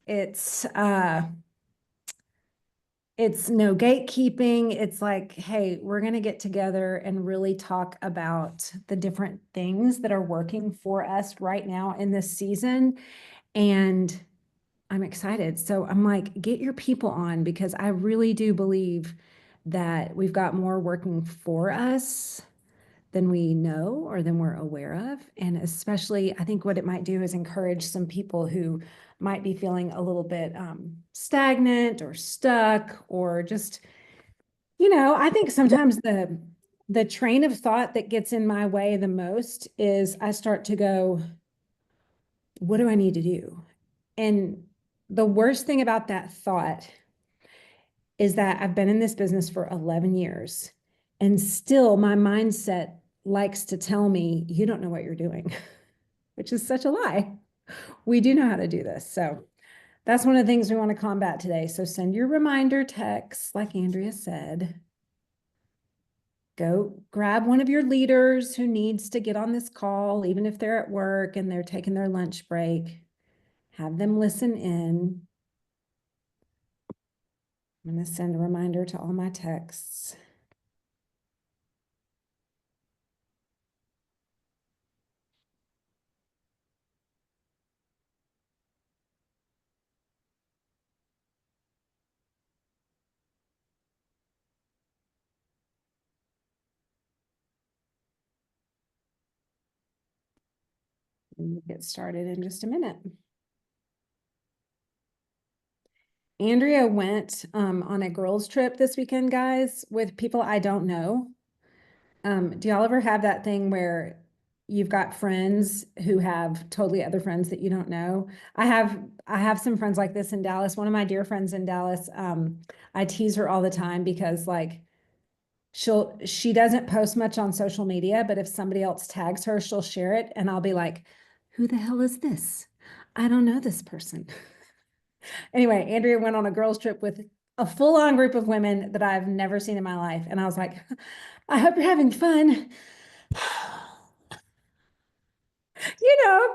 It's no gatekeeping. It's like, hey, we're going to get together and really talk about the different things that are working for us right now in this season. And I'm excited. So I'm like, get your people on because I really do believe that we've got more working for us than we know or than we're aware of. And especially, I think what it might do is encourage some people who might be feeling a little bit stagnant or stuck or just, I think sometimes the train of thought that gets in my way the most is I start to go, what do I need to do? And the worst thing about that thought is that I've been in this business for 11 years and still my mindset likes to tell me, you don't know what you're doing, which is such a lie. We do know how to do this. So that's one of the things we want to combat today. So send your reminder texts, like Andrea said. Go grab one of your leaders who needs to get on this call, even if they're at work and they're taking their lunch break. Have them listen in. I'm going to send a reminder to all my texts. And we'll get started in just a minute. Andrea went on a girls' trip this weekend, guys, with people I don't know. Do y'all ever have that thing where you've got friends who have totally other friends that you don't know? I have some friends like this in Dallas. One of my dear friends in Dallas, I tease her all the time because like she doesn't post much on social media, but if somebody else tags her, she'll share it, and I'll be like, who the hell is this? I don't know this person. Anyway, Andrea went on a girls' trip with a full-on group of women that I've never seen in my life. And I was like, I hope you're having fun.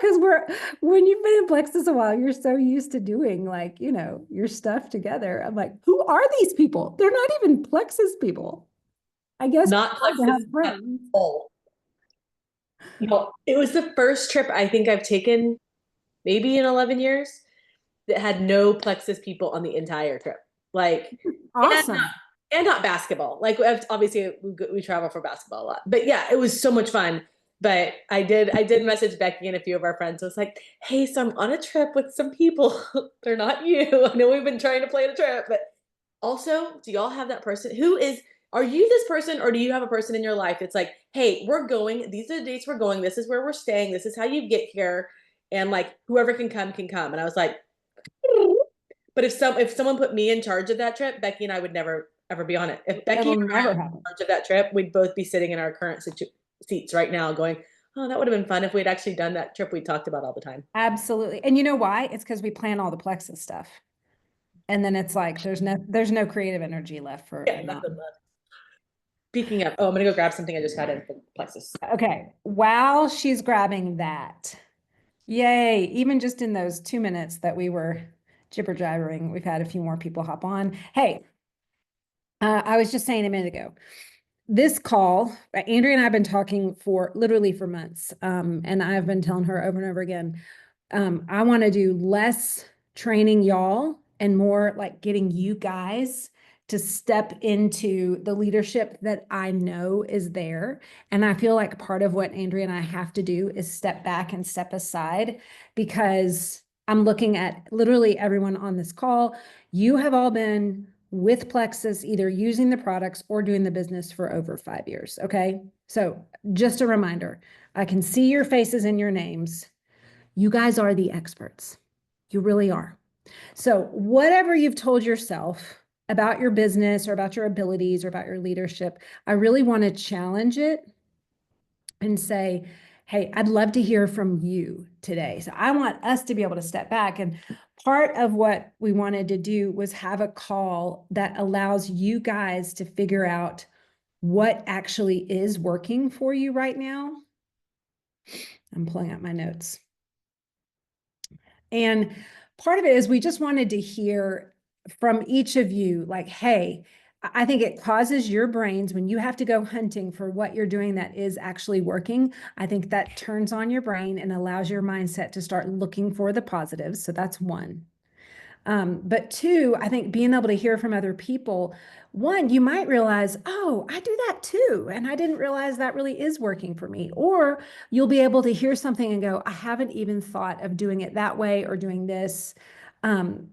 Because when you've been in Plexus a while, you're so used to doing like, your stuff together. I'm like, who are these people? They're not even Plexus people. I guess Not to Plexus have at friends. all. No, it was the first trip I think I've taken maybe in 11 years that had no Plexus people on the entire trip. Like, and not, Awesome. and not basketball. Like, obviously we travel for basketball a lot, but yeah, it was so much fun. But I did message Becky and a few of our friends. I was like, hey, so I'm on a trip with some people. They're not you. I know we've been trying to plan a trip, but also, do y'all have that person who is, are you this person or do you have a person in your life that's like, hey, we're going, these are the dates we're going, this is where we're staying, this is how you get here, and like whoever can come can come. And I was like, but if someone put me in charge of that trip, Becky and I would never ever be on it. If Becky It'll or I never were in happen. charge of that trip, we'd both be sitting in our current seats right now going, oh, that would have been fun if we'd actually done that trip we talked about all the time. Absolutely. And you know why? It's because we plan all the Plexus stuff. And then it's like there's no creative energy left for Yeah, a non. nothing left. Speaking of, oh, I'm gonna go grab something I just had in from Plexus. Okay. While she's grabbing that, yay, even just in those 2 minutes that we were jibber jabbering, we've had a few more people hop on. Hey, I was just saying a minute ago, this call, Andrea and I have been talking for literally for months. And I've been telling her over and over again, I want to do less training y'all and more like getting you guys to step into the leadership that I know is there. And I feel like part of what Andrea and I have to do is step back and step aside because I'm looking at literally everyone on this call. You have all been with Plexus, either using the products or doing the business for over 5 years. Okay. So just a reminder, I can see your faces and your names. You guys are the experts. You really are. So whatever you've told yourself about your business or about your abilities or about your leadership, I really want to challenge it and say, hey, I'd love to hear from you today. So I want us to be able to step back. And part of what we wanted to do was have a call that allows you guys to figure out what actually is working for you right now. I'm pulling out my notes. And part of it is we just wanted to hear from each of you, like, hey, I think it causes your brains when you have to go hunting for what you're doing that is actually working. I think that turns on your brain and allows your mindset to start looking for the positives. So that's one. But two, I think being able to hear from other people, one, you might realize, oh, I do that too. And I didn't realize that really is working for me. Or you'll be able to hear something and go, I haven't even thought of doing it that way or doing this. Um,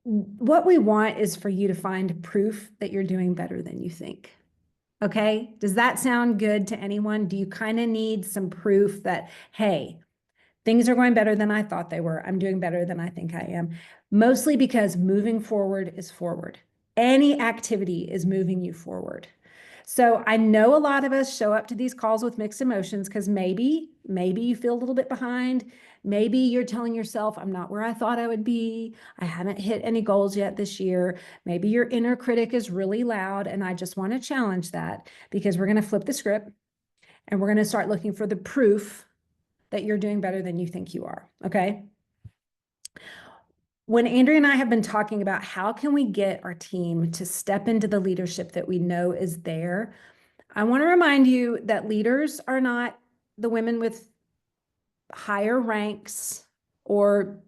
what we want is for you to find proof that you're doing better than you think. Okay. Does that sound good to anyone? Do you kind of need some proof that, hey, things are going better than I thought they were. I'm doing better than I think I am. Mostly because moving forward is forward. Any activity is moving you forward. So I know a lot of us show up to these calls with mixed emotions because maybe you feel a little bit behind. Maybe you're telling yourself, I'm not where I thought I would be. I haven't hit any goals yet this year. Maybe your inner critic is really loud. And I just want to challenge that because we're going to flip the script and we're going to start looking for the proof that you're doing better than you think you are. Okay. When Andrea and I have been talking about how can we get our team to step into the leadership that we know is there, I want to remind you that leaders are not the women with higher ranks or,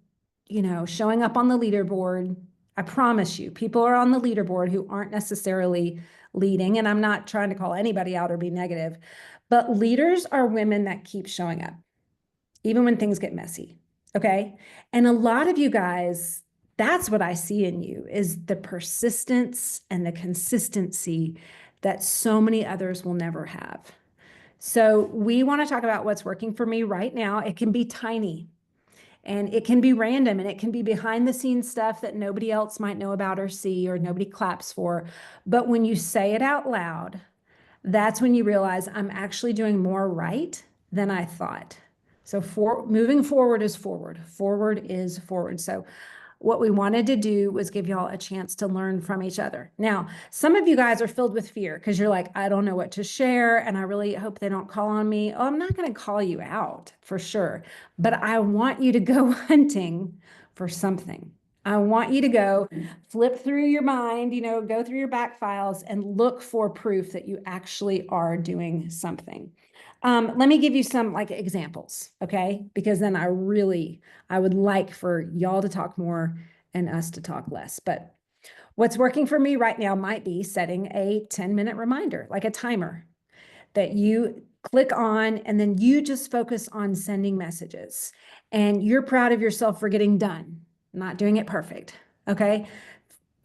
showing up on the leaderboard. I promise you, people are on the leaderboard who aren't necessarily leading. And I'm not trying to call anybody out or be negative, but leaders are women that keep showing up even when things get messy. Okay. And a lot of you guys, that's what I see in you is the persistence and the consistency that so many others will never have. So we want to talk about what's working for me right now. It can be tiny and it can be random and it can be behind the scenes stuff that nobody else might know about or see or nobody claps for. But when you say it out loud, that's when you realize I'm actually doing more right than I thought. So moving forward is forward. Forward is forward. So what we wanted to do was give y'all a chance to learn from each other. Now, some of you guys are filled with fear because you're like, I don't know what to share. And I really hope they don't call on me. Oh, I'm not going to call you out for sure. But I want you to go hunting for something. I want you to go flip through your mind, go through your back files and look for proof that you actually are doing something. Let me give you some like examples, okay? Because then I would like for y'all to talk more and us to talk less. But what's working for me right now might be setting a 10-minute reminder, like a timer that you click on, and then you just focus on sending messages. And you're proud of yourself for getting done, not doing it perfect, okay?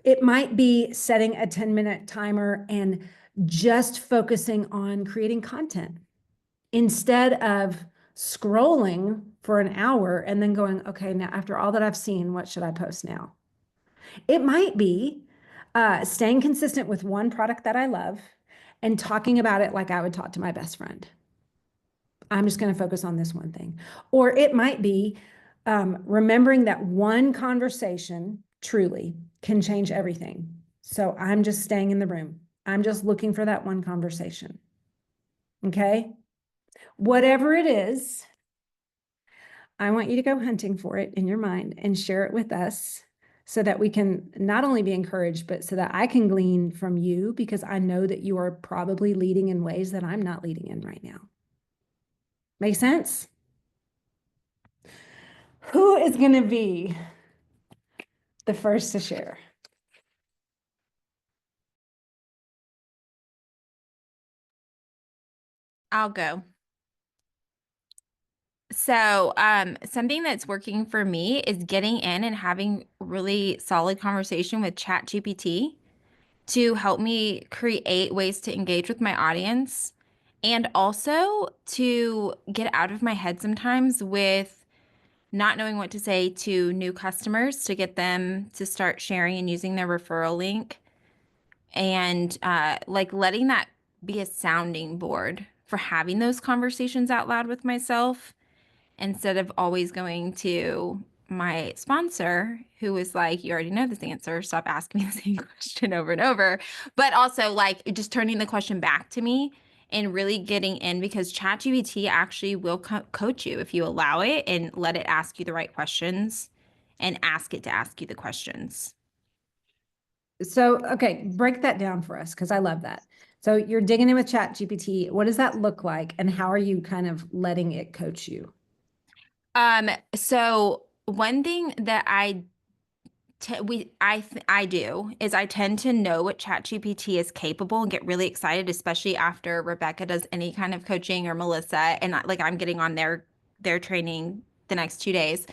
It might be setting a 10-minute timer and just focusing on creating content instead of scrolling for an hour and then going, okay, now after all that I've seen, what should I post now? It might be staying consistent with one product that I love and talking about it like I would talk to my best friend. I'm just going to focus on this one thing. Or it might be remembering that one conversation truly can change everything. So I'm just staying in the room. I'm just looking for that one conversation. Okay. Whatever it is, I want you to go hunting for it in your mind and share it with us so that we can not only be encouraged, but so that I can glean from you because I know that you are probably leading in ways that I'm not leading in right now. Make sense? Who is going to be the first to share? I'll go. So, something that's working for me is getting in and having really solid conversation with ChatGPT to help me create ways to engage with my audience and also to get out of my head sometimes with not knowing what to say to new customers to get them to start sharing and using their referral link and like letting that be a sounding board for having those conversations out loud with myself instead of always going to my sponsor who was like, you already know this answer, stop asking me the same question over and over. But also like just turning the question back to me and really getting in because ChatGPT actually will coach you if you allow it and let it ask you the right questions and ask it to ask you the questions. So, okay, break that down for us because I love that. So you're digging in with Chat GPT. What does that look like? And how are you kind of letting it coach you? So one thing that I do is I tend to know what ChatGPT is capable and get really excited, especially after Rebecca does any kind of coaching or Melissa, and I'm getting on their training the next 2 days.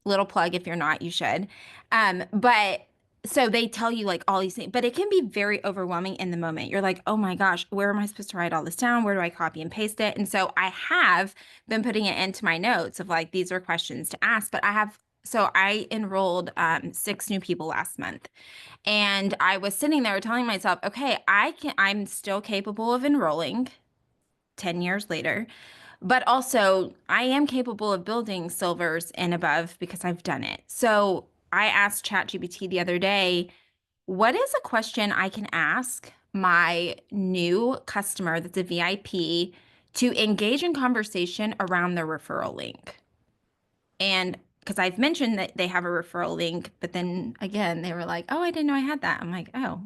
Little plug, if you're not, you should. But so they tell you like all these things, but it can be very overwhelming in the moment. You're like, oh my gosh, where am I supposed to write all this down? Where do I copy and paste it? And so I have been putting it into my notes of like, these are questions to ask, but so I enrolled 6 new people last month. And I was sitting there telling myself, okay, I'm still capable of enrolling 10 years later. But also, I am capable of building silvers and above because I've done it. So I asked ChatGPT the other day, what is a question I can ask my new customer that's a VIP to engage in conversation around their referral link? And because I've mentioned that they have a referral link, but then again, they were like, oh, I didn't know I had that. I'm like, oh,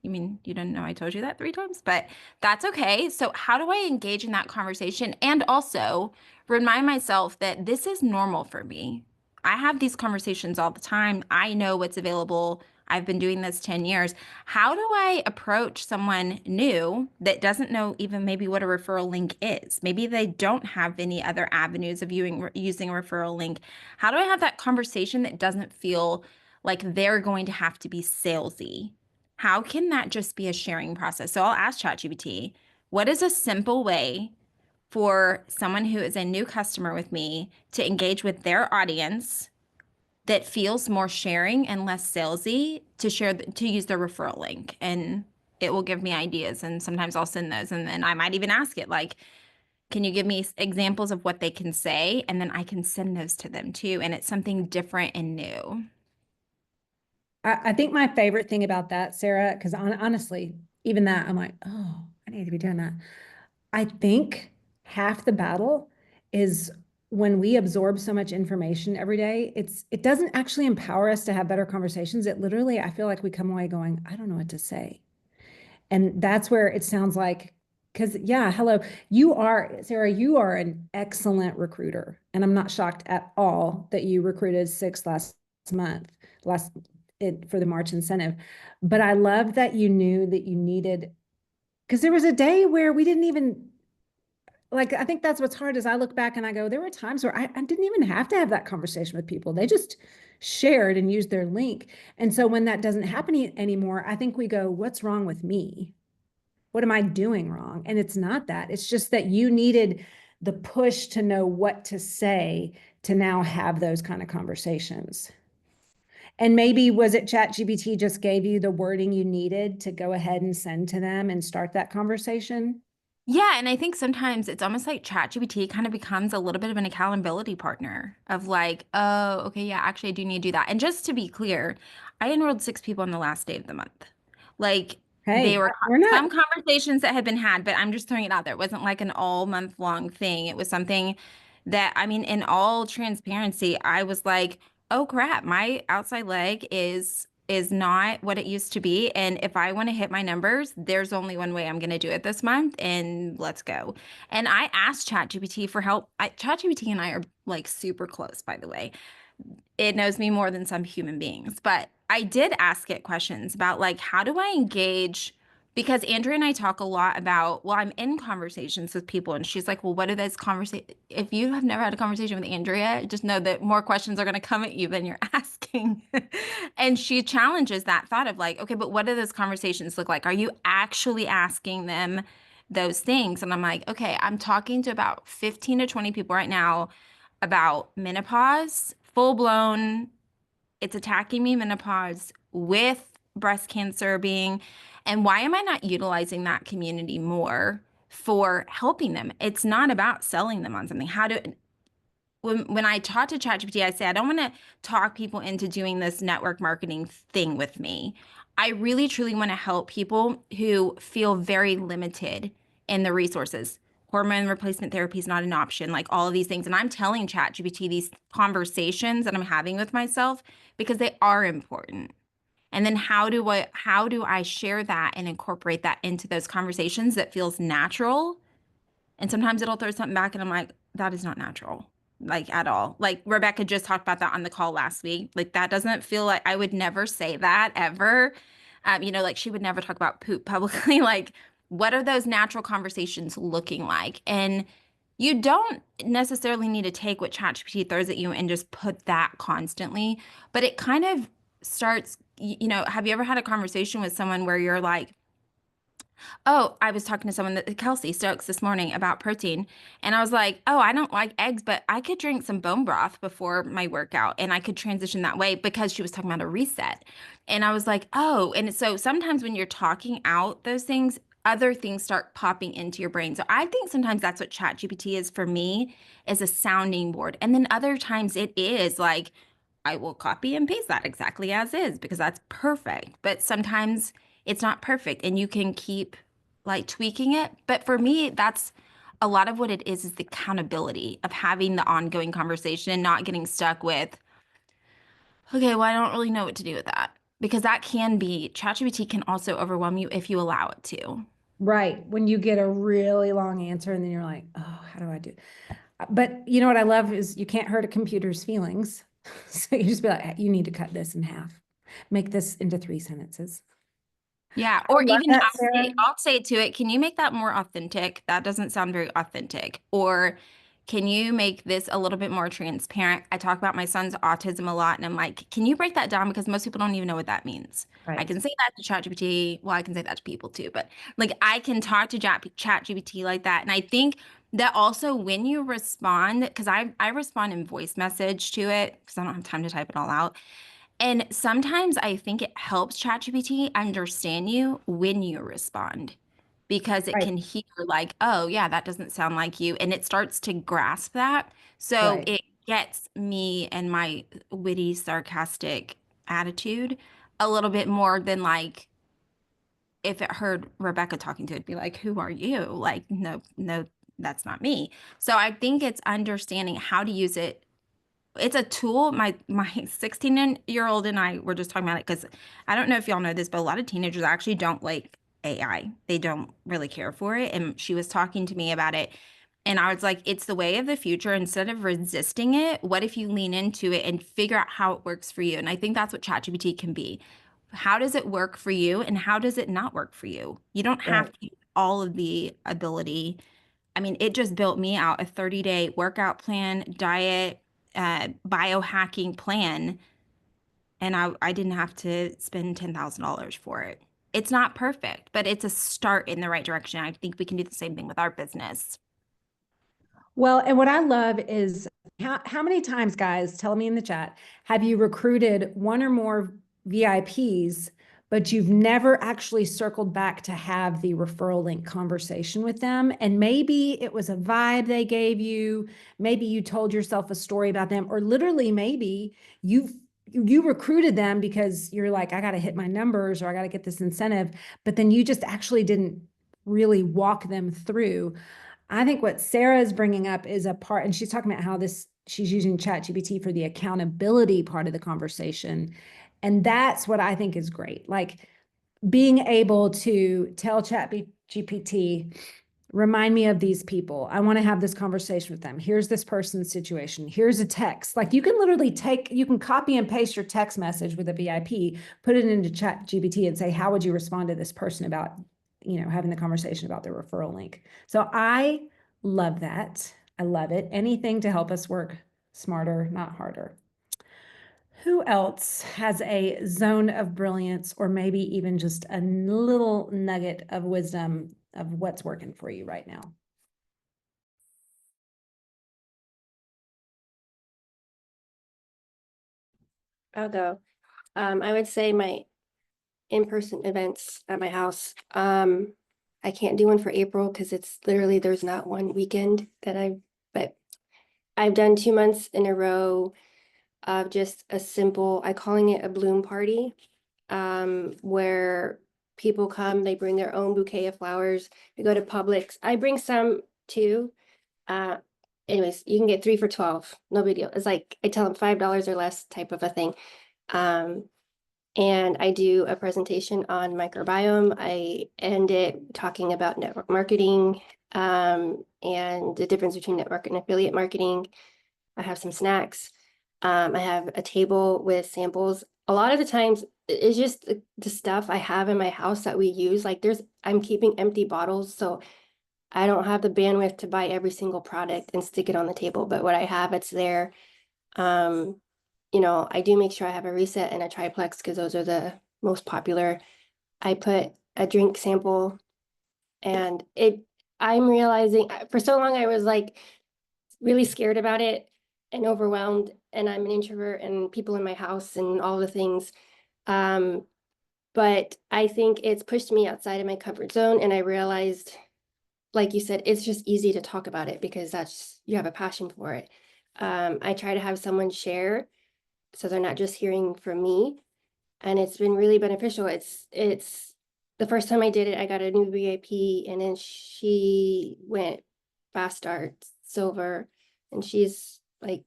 you mean you didn't know I told you that 3 times? But that's okay. So, how do I engage in that conversation and also remind myself that this is normal for me? I have these conversations all the time. I know what's available. I've been doing this 10 years. How do I approach someone new that doesn't know even maybe what a referral link is? Maybe they don't have any other avenues of using a referral link. How do I have that conversation that doesn't feel like they're going to have to be salesy? How can that just be a sharing process? So I'll ask ChatGPT, what is a simple way for someone who is a new customer with me to engage with their audience that feels more sharing and less salesy to use their referral link? And it will give me ideas, and sometimes I'll send those, and then I might even ask it like, can you give me examples of what they can say? And then I can send those to them too, and it's something different and new. I think my favorite thing about that, Sarah, because honestly, even that, I'm like, oh, I need to be doing that. I think half the battle is when we absorb so much information every day, it doesn't actually empower us to have better conversations. It literally, I feel like we come away going, I don't know what to say. And that's where it sounds like, because yeah, hello, Sarah, you are an excellent recruiter. And I'm not shocked at all that you recruited 6 month, last for the March incentive. But I love that you knew that you needed, because there was a day where we didn't even, like, I think that's what's hard is I look back and I go, there were times where I didn't even have to have that conversation with people. They just shared and used their link. And so when that doesn't happen anymore, I think we go, what's wrong with me? What am I doing wrong? And it's not that. It's just that you needed the push to know what to say to now have those kind of conversations. And maybe was it ChatGPT just gave you the wording you needed to go ahead and send to them and start that conversation? Yeah, and I think sometimes it's almost like ChatGPT kind of becomes a little bit of an accountability partner of like, oh, okay, yeah, actually I do need to do that. And just to be clear, I enrolled 6 people on the last day of the month. Like they Hey, were we're not. some conversations that had been had, but I'm just throwing it out there. It wasn't like an all month long thing. It was something that, I mean, in all transparency, I was like, oh crap, my outside leg is not what it used to be. And if I want to hit my numbers, there's only one way I'm going to do it this month, and let's go. And I asked ChatGPT for help. ChatGPT and I are like super close, by the way. It knows me more than some human beings, but I did ask it questions about like, how do I engage? Because Andrea and I talk a lot about, well, I'm in conversations with people, and she's like, well, what are those conversations? If you have never had a conversation with Andrea, just know that more questions are going to come at you than you're asking. And she challenges that thought of like, okay, but what do those conversations look like? Are you actually asking them those things? And I'm like, okay, I'm talking to about 15 to 20 people right now about menopause, full blown, it's attacking me menopause with breast cancer being, and why am I not utilizing that community more for helping them? It's not about selling them on something. When I talk to ChatGPT, I say, I don't want to talk people into doing this network marketing thing with me. I really, truly want to help people who feel very limited in the resources. hormone replacement therapy is not an option, like all of these things. And I'm telling ChatGPT these conversations that I'm having with myself because they are important. And then how do I share that and incorporate that into those conversations that feels natural? And sometimes it'll throw something back and I'm like, that is not natural, like at all. Like Rebecca just talked about that on the call last week. Like that doesn't feel like I would never say that ever. Like she would never talk about poop publicly. Like, what are those natural conversations looking like? And you don't necessarily need to take what ChatGPT throws at you and just put that constantly, but it kind of starts, have you ever had a conversation with someone where you're like, oh, I was talking to someone, Kelsey Stokes, this morning about protein. And I was like, oh, I don't like eggs, but I could drink some bone broth before my workout and I could transition that way because she was talking about a reset. And I was like, oh, and so sometimes when you're talking out those things, other things start popping into your brain. So I think sometimes that's what ChatGPT is for me, is a sounding board. And then other times it is like, I will copy and paste that exactly as is because that's perfect. But sometimes it's not perfect and you can keep like tweaking it. But for me, that's a lot of what it is the accountability of having the ongoing conversation and not getting stuck with, okay, well, I don't really know what to do with that. Because that can be, ChatGPT can also overwhelm you if you allow it to. Right. When you get a really long answer and then you're like, oh, how do I do? But you know what I love is you can't hurt a computer's feelings. So you just be like, you need to cut this in half. Make this into 3 sentences. Yeah, I or love even that, Sarah. I'll say to it, can you make that more authentic? That doesn't sound very authentic. Or can you make this a little bit more transparent? I talk about my son's autism a lot, and I'm like, can you break that down? Because most people don't even know what that means. I Right. can say that to ChatGPT. Well, I can say that to people too, but like I can talk to ChatGPT like that. And I think that also when you respond, because I respond in voice message to it because I don't have time to type it all out. And sometimes I think it helps ChatGPT understand you when you respond because it Right. can hear like, oh yeah, that doesn't sound like you. And it starts to grasp that. So Right. it gets me and my witty, sarcastic attitude a little bit more than like if it heard Rebecca talking to it, it'd be like, who are you? Like, no, no, that's not me. So I think it's understanding how to use it. It's a tool. My 16-year-old and I were just talking about it because I don't know if y'all know this, but a lot of teenagers actually don't like AI. They don't really care for it. And she was talking to me about it. And I was like, it's the way of the future. Instead of resisting it, what if you lean into it and figure out how it works for you? And I think that's what ChatGPT can be. How does it work for you and how does it not work for you? You don't have Right. to use all of the ability. I mean, it just built me out a 30-day workout plan, diet, biohacking plan, and I didn't have to spend $10,000 for it. It's not perfect, but it's a start in the right direction. I think we can do the same thing with our business. Well, and what I love is how many times, guys, tell me in the chat, have you recruited one or more VIPs, but you've never actually circled back to have the referral link conversation with them? And maybe it was a vibe they gave you. Maybe you told yourself a story about them, or literally maybe you recruited them because you're like, I got to hit my numbers or I got to get this incentive, but then you just actually didn't really walk them through. I think what Sarah is bringing up is a part, and she's talking about how she's using ChatGPT for the accountability part of the conversation. And that's what I think is great. Like being able to tell ChatGPT, remind me of these people. I want to have this conversation with them. Here's this person's situation. Here's a text. Like you can literally you can copy and paste your text message with a VIP, put it into ChatGPT and say, how would you respond to this person about, having the conversation about the referral link? So I love that. I love it. Anything to help us work smarter, not harder. Who else has a zone of brilliance or maybe even just a little nugget of wisdom of what's working for you right now? I'll go. I would say my in-person events at my house. I can't do one for April because it's literally there's not one weekend but I've done 2 months in a row of just a simple, I calling it a bloom party, where people come, they bring their own bouquet of flowers. We go to Publix. I bring some too. Anyways, you can get 3 for $12, no big deal. It's like, I tell them $5 or less type of a thing. And I do a presentation on microbiome. I end it talking about network marketing, and the difference between network and affiliate marketing. I have some snacks. I have a table with samples. A lot of the times it's just the stuff I have in my house that we use. Like I'm keeping empty bottles, so I don't have the bandwidth to buy every single product and stick it on the table, but what I have, it's there. I do make sure I have a reset and a triplex because those are the most popular. I put a drink sample, and I'm realizing for so long I was like really scared about it and overwhelmed, and I'm an introvert and people in my house and all the things. But I think it's pushed me outside of my comfort zone, and I realized, like you said, it's just easy to talk about it because you have a passion for it. I try to have someone share so they're not just hearing from me, and it's been really beneficial. It's the first time I did it, I got a new VIP, and then she went fast start silver, and she's like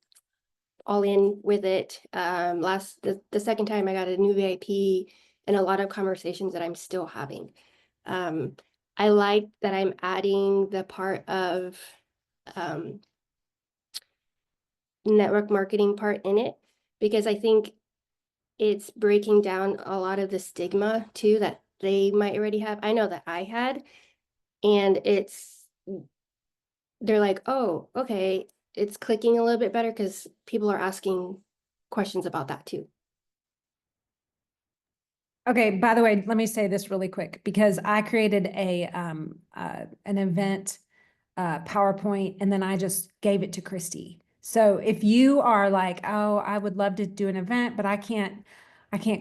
all in with it. The second time I got a new VIP and a lot of conversations that I'm still having. I like that I'm adding the part of network marketing part in it, because I think it's breaking down a lot of the stigma too that they might already have. I know that I had, and they're like, oh, okay, it's clicking a little bit better because people are asking questions about that too. Okay, by the way, let me say this really quick because I created an event PowerPoint, and then I just gave it to Christy. So if you are like, oh, I would love to do an event, but I can't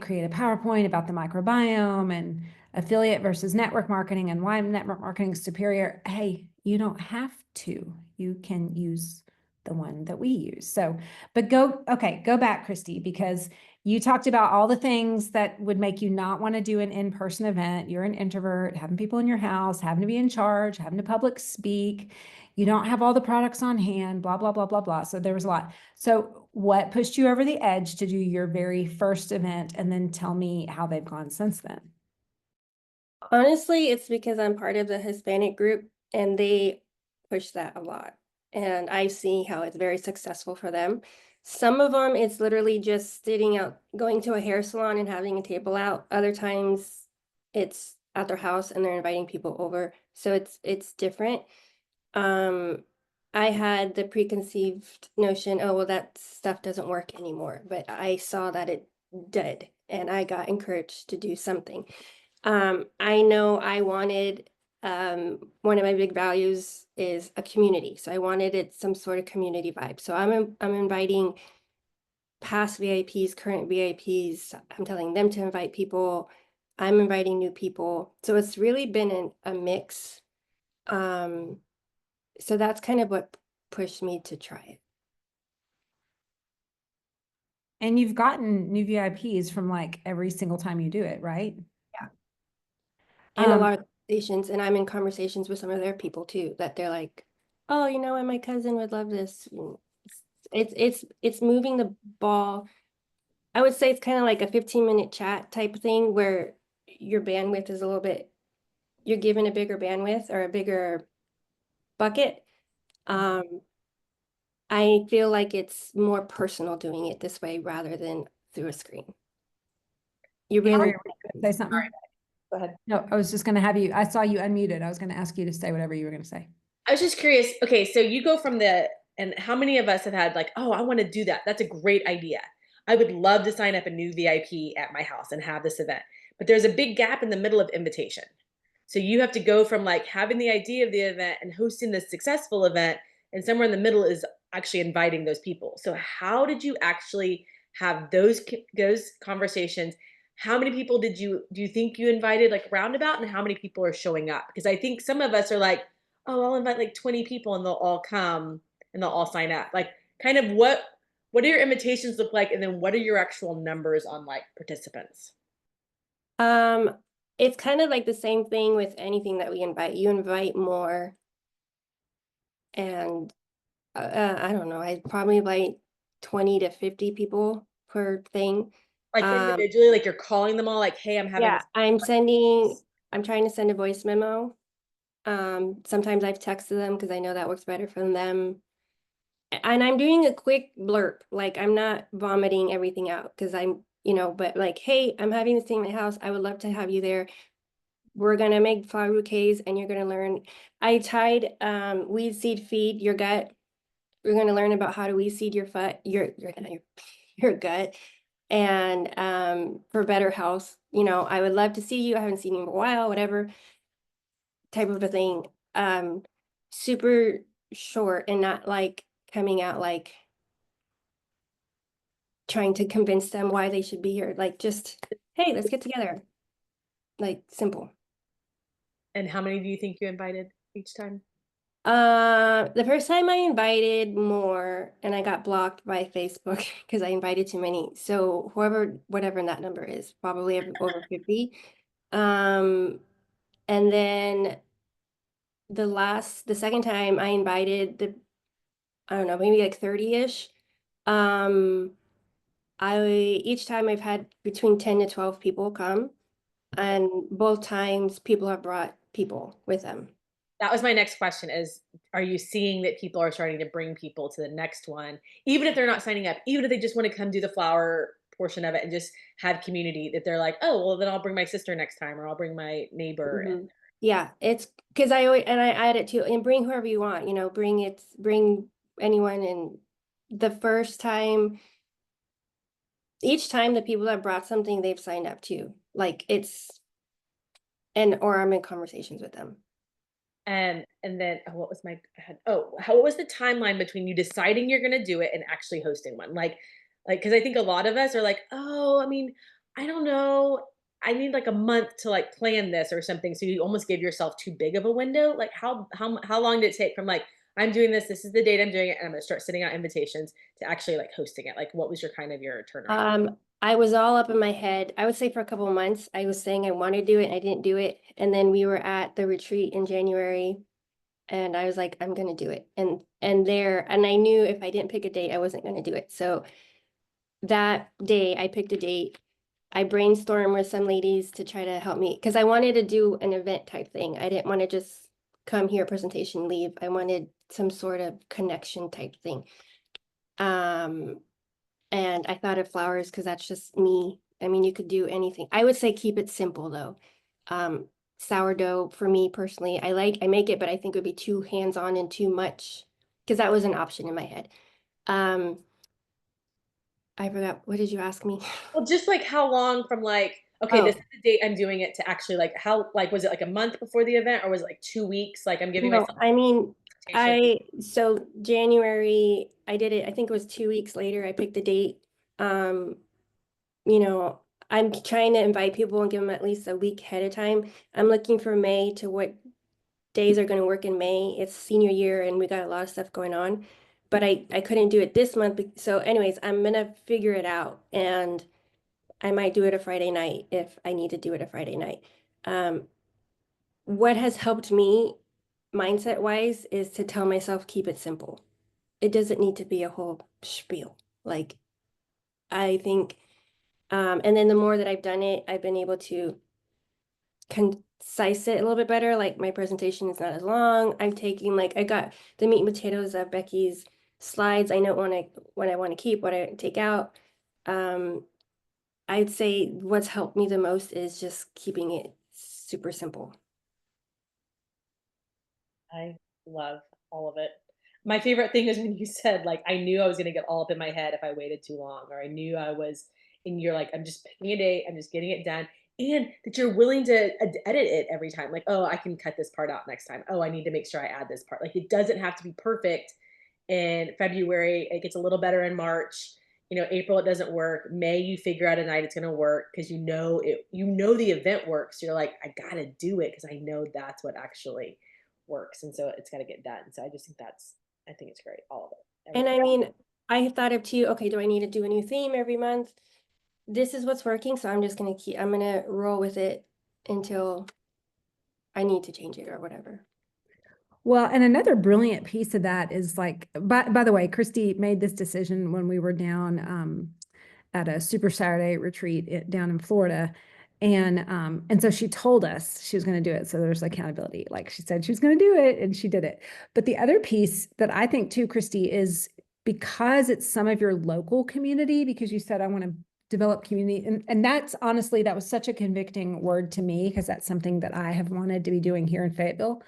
create a PowerPoint about the microbiome and affiliate versus network marketing and why network marketing is superior. Hey, you don't have to. You can use the one that we use. So, but go back, Christy, because you talked about all the things that would make you not want to do an in-person event. You're an introvert, having people in your house, having to be in charge, having to public speak. You don't have all the products on hand, blah, blah, blah, blah, blah. So there was a lot. So what pushed you over the edge to do your very first event? And then tell me how they've gone since then. Honestly, it's because I'm part of the Hispanic group and they push that a lot. And I see how it's very successful for them. Some of them, it's literally just sitting out, going to a hair salon and having a table out. Other times it's at their house and they're inviting people over. So it's different. I had the preconceived notion, oh, well, that stuff doesn't work anymore. But I saw that it did, and I got encouraged to do something. I know I wanted, one of my big values is a community. So I wanted it some sort of community vibe. So I'm inviting past VIPs, current VIPs. I'm telling them to invite people. I'm inviting new people. So it's really been a mix. So that's kind of what pushed me to try it. And you've gotten new VIPs from like every single time you do it, right? Yeah. And a lot of conversations, and I'm in conversations with some of their people too, that they're like, oh, and my cousin would love this. It's moving the ball. I would say it's kind of like a 15-minute chat type thing where your bandwidth is a little bit, you're given a bigger bandwidth or a bigger bucket. I feel like it's more personal doing it this way rather than through a screen. You really say something. Go ahead. No, I was just going to have you, I saw you unmuted. I was going to ask you to say whatever you were going to say. I was just curious. Okay, so you go from and how many of us have had like, oh, I want to do that. That's a great idea. I would love to sign up a new VIP at my house and have this event. But there's a big gap in the middle of invitation. So you have to go from like having the idea of the event and hosting this successful event, and somewhere in the middle is actually inviting those people. So how did you actually have those conversations? How many people do you think you invited like roundabout, and how many people are showing up? Because I think some of us are like, oh, I'll invite like 20 people and they'll all come and they'll all sign up. Like kind of what do your invitations look like? And then what are your actual numbers on like participants? It's kind of like the same thing with anything that we invite. You invite more And I don't know, I probably like 20 to 50 people per thing. Like individually, like you're calling them all like, hey, I'm having Yeah, this. I'm trying to send a voice memo. Sometimes I've texted them because I know that works better for them. And I'm doing a quick blurb, like I'm not vomiting everything out because but like, hey, I'm having this thing in my house. I would love to have you there. We're gonna make flower bouquets and you're gonna learn. I tied weed seed feed your gut. We're gonna learn about how to weed seed your foot, your gut, and for better health. I would love to see you. I haven't seen you in a while, whatever type of a thing. Super short and not like coming out like trying to convince them why they should be here. Like just, hey, let's get together. Like simple. And how many do you think you invited each time? The first time I invited more and I got blocked by Facebook because I invited too many. So whatever that number is, probably over 50. And then the second time I invited I don't know, maybe like 30-ish. Um, each time I've had between 10 to 12 people come, and both times people have brought people with them. That was my next question is, are you seeing that people are starting to bring people to the next one, even if they're not signing up, even if they just want to come do the flower portion of it and just have community that they're like, oh, well, then I'll bring my sister next time, or I'll bring my neighbor. Mhm. Yeah, it's because I add it too, and bring whoever you want, bring anyone. And the first time, each time the people that brought something, they've signed up too. Like or I'm in conversations with them. And then what was what was the timeline between you deciding you're gonna do it and actually hosting one? Like because I think a lot of us are like, oh, I mean, I don't know. I need like a month to like plan this or something. So you almost give yourself too big of a window. Like how long did it take from like I'm doing this is the date I'm doing it, and I'm gonna start sending out invitations to actually like hosting it? Like what was your turnaround? I was all up in my head. I would say for a couple of months, I was saying I want to do it, and I didn't do it. And then we were at the retreat in January, and I was like, I'm gonna do it. And I knew if I didn't pick a date, I wasn't gonna do it. So that day I picked a date. I brainstormed with some ladies to try to help me because I wanted to do an event type thing. I didn't want to just come here, presentation, leave. I wanted some sort of connection type thing. And I thought of flowers because that's just me. I mean, you could do anything. I would say keep it simple though. Sourdough for me personally, I make it, but I think it would be too hands-on and too much because that was an option in my head. I forgot, what did you ask me? Well, just like how long from like, okay, this Oh, is the date I'm doing it to actually like how like was it like a month before the event or was it like 2 weeks? Like I'm giving no, myself I mean, expectation. so January, I did it, I think it was 2 weeks later, I picked a date. Um, you know, I'm trying to invite people and give them at least a week ahead of time. I'm looking for May to what days are going to work in May. It's senior year and we got a lot of stuff going on, but I couldn't do it this month. So anyways, I'm gonna figure it out, and I might do it a Friday night if I need to do it a Friday night. Um, what has helped me mindset wise is to tell myself, keep it simple. It doesn't need to be a whole spiel. Like I think, and then the more that I've done it, I've been able to concise it a little bit better. Like my presentation is not as long. I'm taking I got the meat and potatoes of Becky's slides. I know what I want to keep, what I take out. I'd say what's helped me the most is just keeping it super simple. I love all of it. My favorite thing is when you said like I knew I was gonna get all up in my head if I waited too long, or I knew I was, and you're like, I'm just picking a date, I'm just getting it done. And that you're willing to edit it every time. Like, oh, I can cut this part out next time. Oh, I need to make sure I add this part. Like, it doesn't have to be perfect in February. It gets a little better in March. April, it doesn't work. May, you figure out a night it's going to work because the event works. You're like, I got to do it because I know that's what actually works. And so it's got to get done. So I just think I think it's great. All of it. And Everything. I mean, I have thought of too, okay, do I need to do a new theme every month? This is what's working, so I'm gonna roll with it until I need to change it or whatever. Well, and another brilliant piece of that is like, by the way, Christy made this decision when we were down at a Super Saturday retreat down in Florida. And so she told us she was going to do it. So there's accountability. Like she said she was going to do it and she did it. But the other piece that I think too, Christy, is because it's some of your local community, because you said, I want to develop community. And that's honestly, that was such a convicting word to me, because that's something that I have wanted to be doing here in Fayetteville.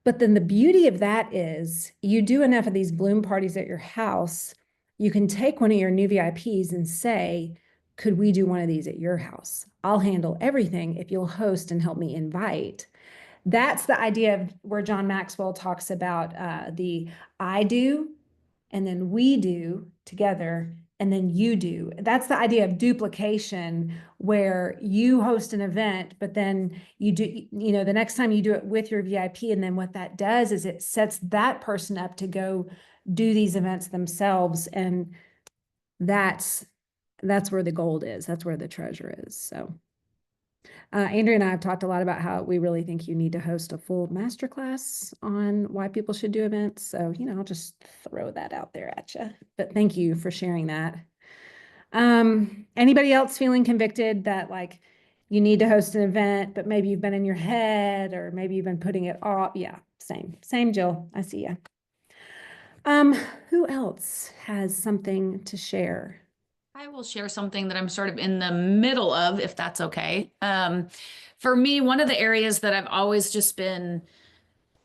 But then the beauty of that is you do enough of these bloom parties at your house, you can take one of your new VIPs and say, could we do one of these at your house? I'll handle everything if you'll host and help me invite. That's the idea of where John Maxwell talks about the I do, and then we do together, and then you do. That's the idea of duplication, where you host an event, but then you do, you know, the next time you do it with your VIP. And then what that does is it sets that person up to go do these events themselves. And that's where the gold is. That's where the treasure is. So Andrea and I have talked a lot about how we really think you need to host a full masterclass on why people should do events. So, you know, I'll just throw that out there at you. But thank you for sharing that. Anybody else feeling convicted that like you need to host an event, but maybe you've been in your head, or maybe you've been putting it off? Yeah, same, Jill. I see you. Who else has something to share? I will share something that I'm sort of in the middle of, if that's okay. For me, one of the areas that I've always just been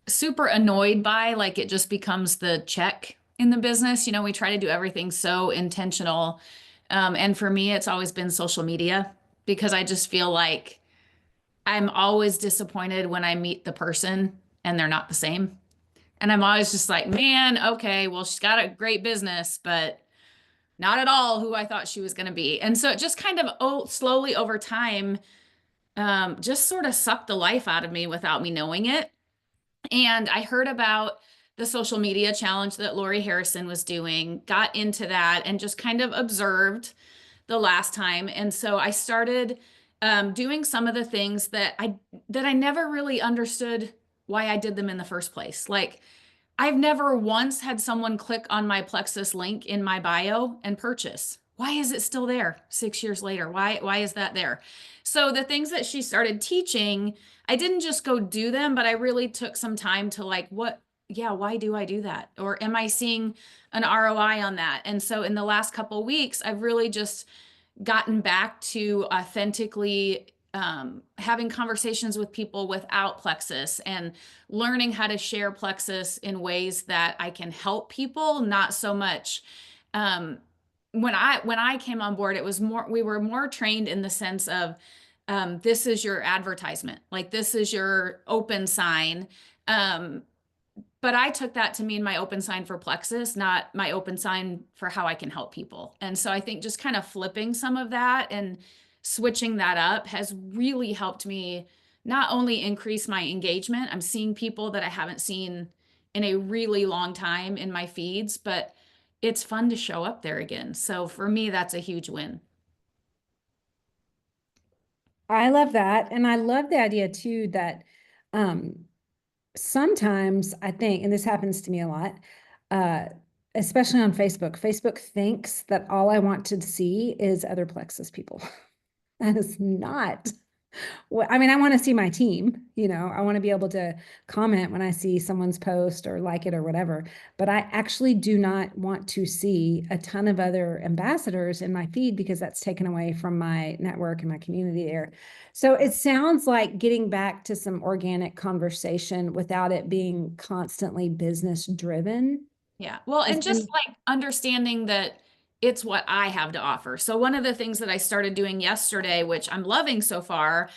super annoyed by, like it just becomes the check in the business. You know, we try to do everything so intentional. And for me, it's always been social media, because I just feel like I'm always disappointed when I meet the person and they're not the same. And I'm always just like, man, okay, well, she's got a great business, but not at all who I thought she was going to be. And so it just kind of slowly over time, just sort of sucked the life out of me without me knowing it. And I heard about the social media challenge that Lori Harrison was doing, got into that, and just kind of observed the last time. And so I started doing some of the things that I never really understood why I did them in the first place. Like, I've never once had someone click on my Plexus link in my bio and purchase. Why is it still there 6 years later? Why is that there? So the things that she started teaching, I didn't just go do them, but I really took some time to like, why do I do that? Or am I seeing an ROI on that? And so in the last couple of weeks, I've really just gotten back to authentically having conversations with people without Plexus, and learning how to share Plexus in ways that I can help people, not so much. When I came on board, we were more trained in the sense of this is your advertisement, like this is your open sign. But I took that to mean my open sign for Plexus, not my open sign for how I can help people. And so I think just kind of flipping some of that and switching that up has really helped me not only increase my engagement. I'm seeing people that I haven't seen in a really long time in my feeds, but it's fun to show up there again. So for me, that's a huge win. I love that. And I love the idea too that sometimes I think, and this happens to me a lot, especially on Facebook, Facebook thinks that all I want to see is other Plexus people. That is not well, I mean, I want to see my team, you know, I want to be able to comment when I see someone's post or like it or whatever, but I actually do not want to see a ton of other ambassadors in my feed, because that's taken away from my network and my community there. So it sounds like getting back to some organic conversation without it being constantly business driven. Yeah. Well, and Has just been- like understanding that it's what I have to offer. So one of the things that I started doing yesterday, which I'm loving so far,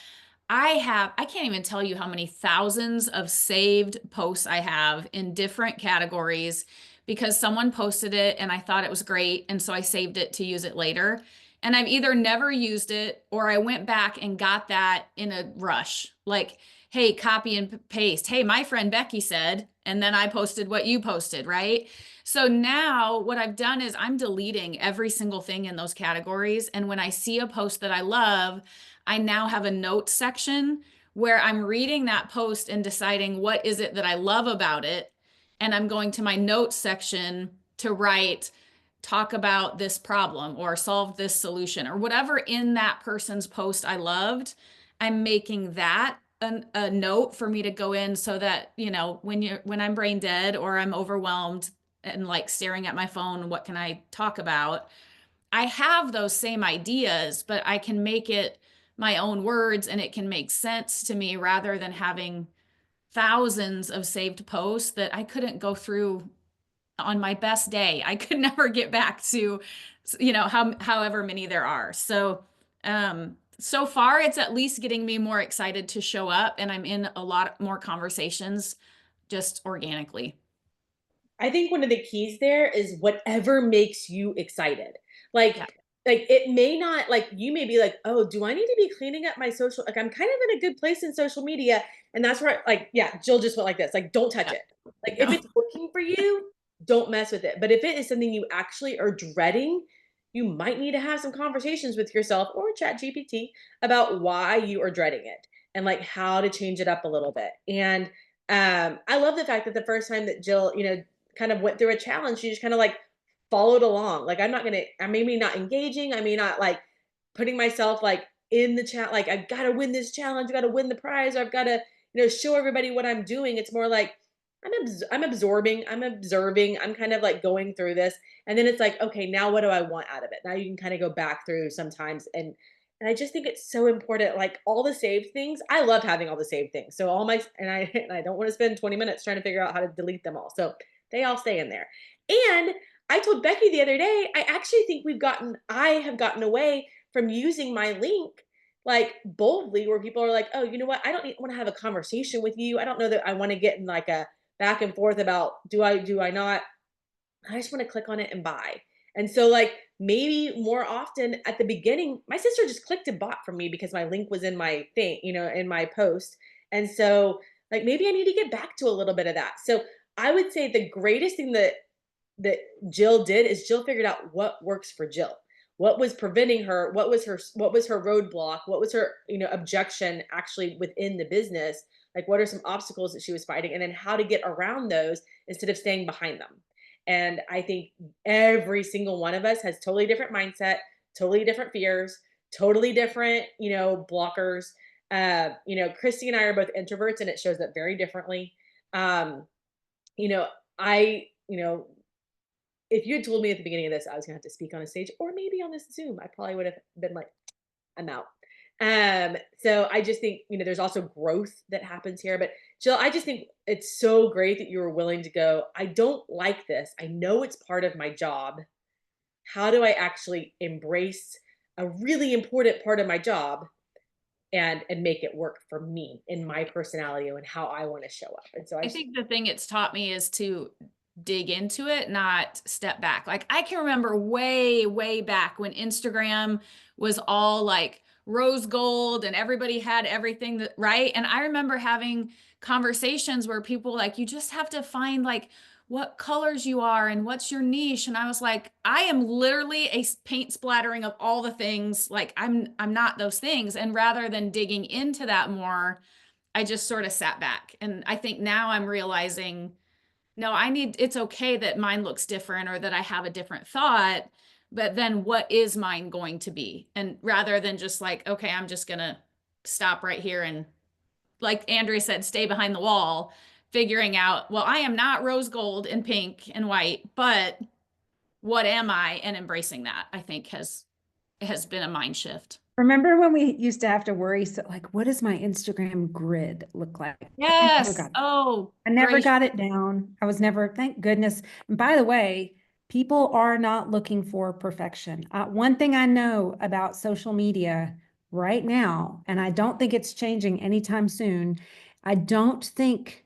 I can't even tell you how many thousands of saved posts I have in different categories, because someone posted it and I thought it was great. And so I saved it to use it later. And I've either never used it, or I went back and got that in a rush. Like, hey, copy and paste. Hey, my friend Becky said, and then I posted what you posted, right? So now what I've done is I'm deleting every single thing in those categories. And when I see a post that I love, I now have a notes section where I'm reading that post and deciding what is it that I love about it. And I'm going to my notes section to write, talk about this problem or solve this solution or whatever in that person's post I loved. I'm making that a note for me to go in so that, you know, when I'm brain dead or I'm overwhelmed and like staring at my phone, what can I talk about? I have those same ideas, but I can make it my own words and it can make sense to me rather than having thousands of saved posts that I couldn't go through on my best day. I could never get back to, you know, however many there are. So, so far it's at least getting me more excited to show up, and I'm in a lot more conversations just organically. I think one of the keys there is whatever makes you excited. Like, Yeah. like it may not, like you may be like, oh, do I need to be cleaning up my social? Like I'm kind of in a good place in social media. And that's where like, yeah, Jill just went like this, like, don't touch Yeah. it. Like if No. it's working for you, don't mess with it. But if it is something you actually are dreading, you might need to have some conversations with yourself or chat GPT about why you are dreading it and like how to change it up a little bit. And I love the fact that the first time that Jill, you know, kind of went through a challenge, she just kind of like followed along. Like I may be not engaging, I may not like putting myself like in the chat, like I gotta win this challenge, I gotta win the prize, or I've gotta, you know, show everybody what I'm doing. It's more like I'm absorbing, I'm observing, I'm kind of like going through this. And then it's like, okay, now what do I want out of it? Now you can kind of go back through sometimes and I just think it's so important. Like all the saved things, I love having all the saved things. So all my and I don't want to spend 20 minutes trying to figure out how to delete them all. So they all stay in there. And I told Becky the other day, I actually think I have gotten away from using my link like boldly where people are like, oh, you know what? I don't want to have a conversation with you. I don't know that I want to get in like a back and forth about do I not? I just want to click on it and buy. And so like maybe more often at the beginning, my sister just clicked and bought from me because my link was in my thing, you know, in my post. And so like maybe I need to get back to a little bit of that. So I would say the greatest thing that Jill did is Jill figured out what works for Jill. What was preventing her? What was her roadblock? What was her, you know, objection actually within the business? Like what are some obstacles that she was fighting and then how to get around those instead of staying behind them. And I think every single one of us has totally different mindset, totally different fears, totally different, you know, blockers. You know, Christy and I are both introverts and it shows up very differently. Um, you know, you know, if you had told me at the beginning of this, I was gonna have to speak on a stage or maybe on this Zoom, I probably would have been like, I'm out. So I just think, you know, there's also growth that happens here. But Jill, I just think it's so great that you were willing to go, I don't like this. I know it's part of my job. How do I actually embrace a really important part of my job and make it work for me in my personality and how I want to show up? And so I think the thing it's taught me is to dig into it, not step back. Like I can remember way, way back when Instagram was all like rose gold and everybody had everything that right. And I remember having conversations where people like, you just have to find like what colors you are and what's your niche. And I was like, I am literally a paint splattering of all the things. Like I'm not those things. And rather than digging into that more, I just sort of sat back. And I think now I'm realizing, no, it's okay that mine looks different or that I have a different thought, but then what is mine going to be? And rather than just like, okay, I'm just going to stop right here and, like Andrea said, stay behind the wall, figuring out, well, I am not rose gold and pink and white, but what am I? And embracing that, I think has been a mind shift. Remember when we used to have to worry, so like, what does my Instagram grid look like? Yes. Oh, I never great. got it down. I was never, thank goodness. And by the way, people are not looking for perfection. One thing I know about social media right now, and I don't think it's changing anytime soon, I don't think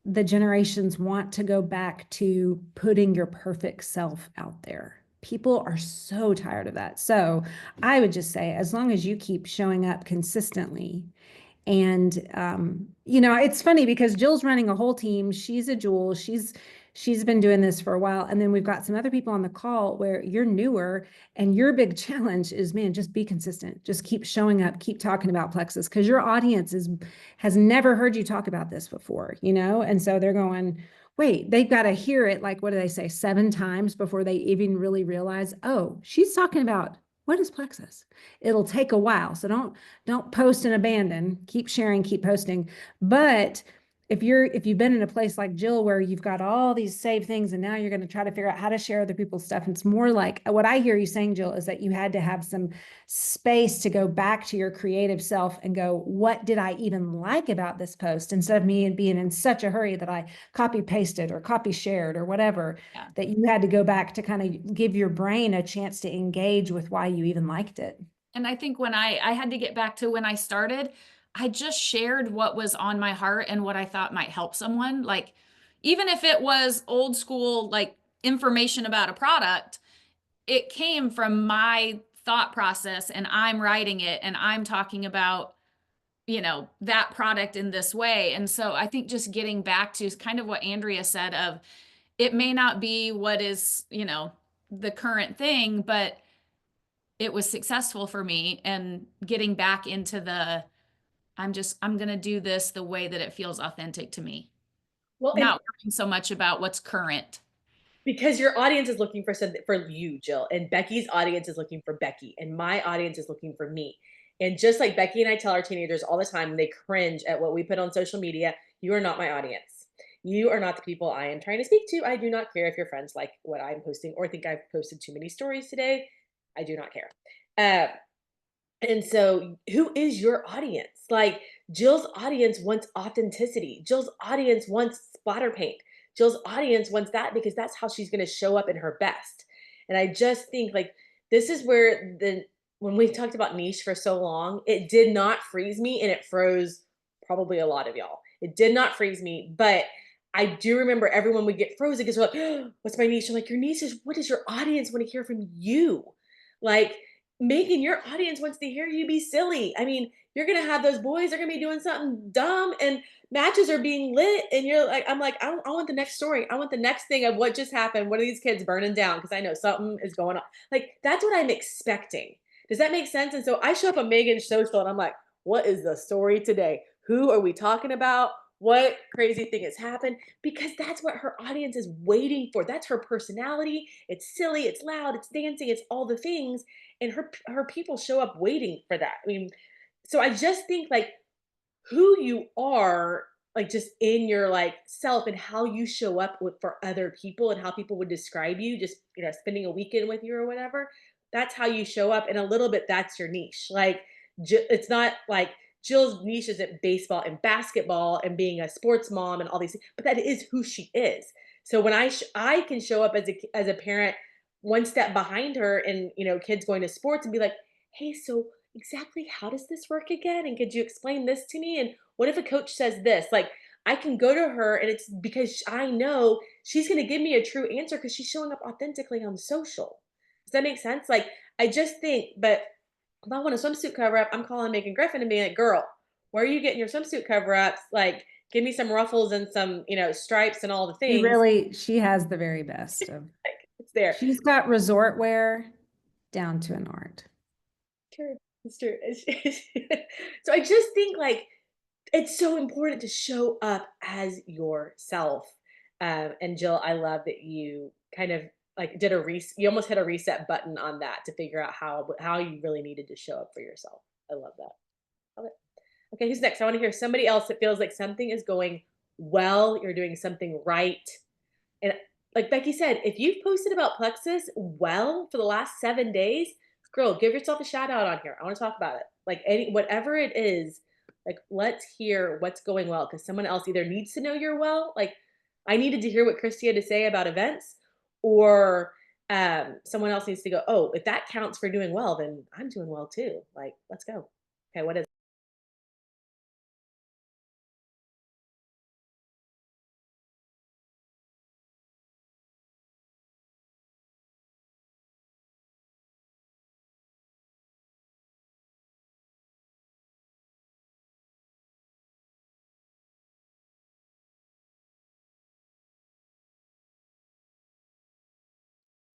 the generations want to go back to putting your perfect self out there. People are so tired of that. So I would just say, as long as you keep showing up consistently, and you know, it's funny because Jill's running a whole team. She's a jewel. She's she's been doing this for a while. And then we've got some other people on the call where you're newer, and your big challenge is, man, just be consistent. Just keep showing up, keep talking about plexus, because your audience has never heard you talk about this before, you know? And so they're going, wait, they've got to hear it, like, what do they say, 7 times before they even really realize, oh, she's talking about, what is plexus? It'll take a while. So don't post and abandon. Keep sharing, keep posting. But if you've been in a place like Jill where you've got all these saved things and now you're going to try to figure out how to share other people's stuff, and it's more like what I hear you saying, Jill, is that you had to have some space to go back to your creative self and go, what did I even like about this post, instead of me being in such a hurry that I copy pasted or copy shared or whatever. Yeah. That you had to go back to kind of give your brain a chance to engage with why you even liked it. And I think when I had to get back to when I started, I just shared what was on my heart and what I thought might help someone. Like, even if it was old school, like information about a product, it came from my thought process, and I'm writing it and I'm talking about, that product in this way. And so I think just getting back to kind of what Andrea said of, it may not be what is, the current thing, but it was successful for me, and getting back into I'm going to do this the way that it feels authentic to me. Well, and Not worrying so much about what's current. because your audience is looking for something for you, Jill, and Becky's audience is looking for Becky, and my audience is looking for me. And just like Becky and I tell our teenagers all the time, when they cringe at what we put on social media, you are not my audience. You are not the people I am trying to speak to. I do not care if your friends like what I'm posting or think I've posted too many stories today. I do not care. And so, who is your audience? Like, Jill's audience wants authenticity. Jill's audience wants splatter paint. Jill's audience wants that because that's how she's going to show up in her best. And I just think, like, this is where when we talked about niche for so long, it did not freeze me, and it froze probably a lot of y'all. It did not freeze me, but I do remember everyone would get frozen because we're like, oh, what's my niche? I'm like, your niche is, what does your audience want to hear from you? Like, Megan, your audience wants to hear you be silly. I mean, you're gonna have those boys, they're gonna be doing something dumb, and matches are being lit, and you're like, I'm like, I want the next story. I want the next thing of what just happened. What are these kids burning down? Because I know something is going on. Like, that's what I'm expecting. Does that make sense? And so I show up on Megan's social, and I'm like, what is the story today? Who are we talking about? What crazy thing has happened? Because that's what her audience is waiting for. That's her personality. It's silly, it's loud, it's dancing, it's all the things, and her people show up waiting for that. I mean, so I just think, like, who you are, like, just in your, like, self, and how you show up for other people, and how people would describe you, just, spending a weekend with you or whatever. That's how you show up, and a little bit that's your niche. Like, it's not like Jill's niche isn't baseball and basketball and being a sports mom and all these things, but that is who she is. So when I can show up as a parent one step behind her, and kids going to sports, and be like, hey, so exactly how does this work again, and could you explain this to me, and what if a coach says this? Like, I can go to her, and it's because I know she's going to give me a true answer because she's showing up authentically on social. Does that make sense? Like, I just think, but if I want a swimsuit cover up, I'm calling Megan Griffin and being like, girl, where are you getting your swimsuit cover ups? Like, give me some ruffles and some, stripes and all the things. She has the very best of, Like, it's there. she's got resort wear down to an art. True. It's true. So I just think, like, it's so important to show up as yourself. And Jill, I love that you kind of like you almost hit a reset button on that to figure out how you really needed to show up for yourself. I love that. Love it. Okay, who's next? I want to hear somebody else that feels like something is going well, you're doing something right. And like Becky said, if you've posted about plexus well for the last 7 days, girl, give yourself a shout out on here. I want to talk about it. Like, whatever it is, like, let's hear what's going well, because someone else either needs to know you're well. Like, I needed to hear what Christy had to say about events, or someone else needs to go, oh, if that counts for doing well, then I'm doing well too. Like, let's go. Okay, what is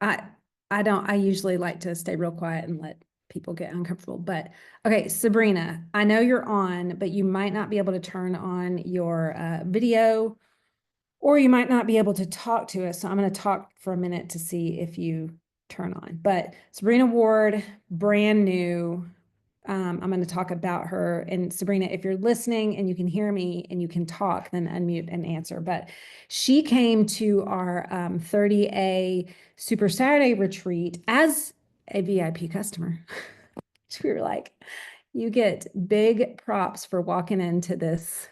I I usually like to stay real quiet and let people get uncomfortable. But okay, Sabrina, I know you're on, but you might not be able to turn on your video, or you might not be able to talk to us. So I'm going to talk for a minute to see if you turn on. But Sabrina Ward, brand new. I'm going to talk about her. And Sabrina, if you're listening and you can hear me and you can talk, then unmute and answer. But she came to our 30A Super Saturday retreat as a VIP customer. We were like, you get big props for walking into this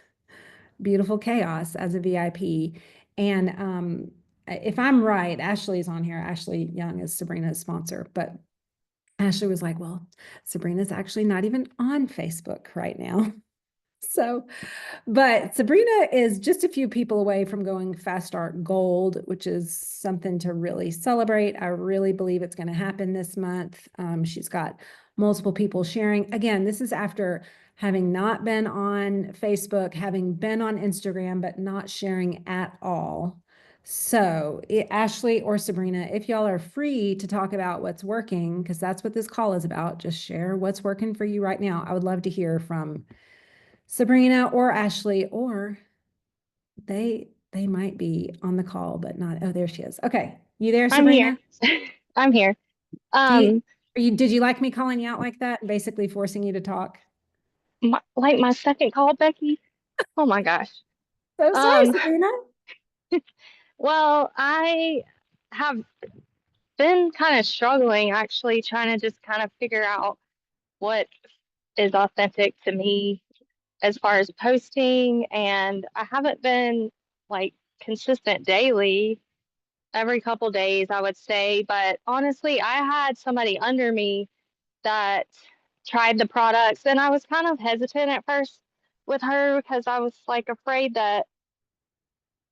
beautiful chaos as a VIP. And if I'm right, Ashley's on here. Ashley Young is Sabrina's sponsor, but Ashley was like, well, Sabrina's actually not even on Facebook right now. So, but Sabrina is just a few people away from going Fast Start Gold, which is something to really celebrate. I really believe it's going to happen this month. She's got multiple people sharing. Again, this is after having not been on Facebook, having been on Instagram, but not sharing at all. So, Ashley or Sabrina, if y'all are free to talk about what's working, because that's what this call is about, just share what's working for you right now. I would love to hear from Sabrina or Ashley, or they might be on the call, but not. Oh, there she is. Okay. You there, I'm Sabrina? here. I'm here. Do did you like me calling you out like that and basically forcing you to talk? Like my second call, Becky. Oh my gosh. So sorry, Um, Sabrina. well, I have been kind of struggling actually trying to just kind of figure out what is authentic to me as far as posting, and I haven't been like consistent daily every couple days, I would say, but honestly, I had somebody under me that tried the products, and I was kind of hesitant at first with her because I was like afraid that,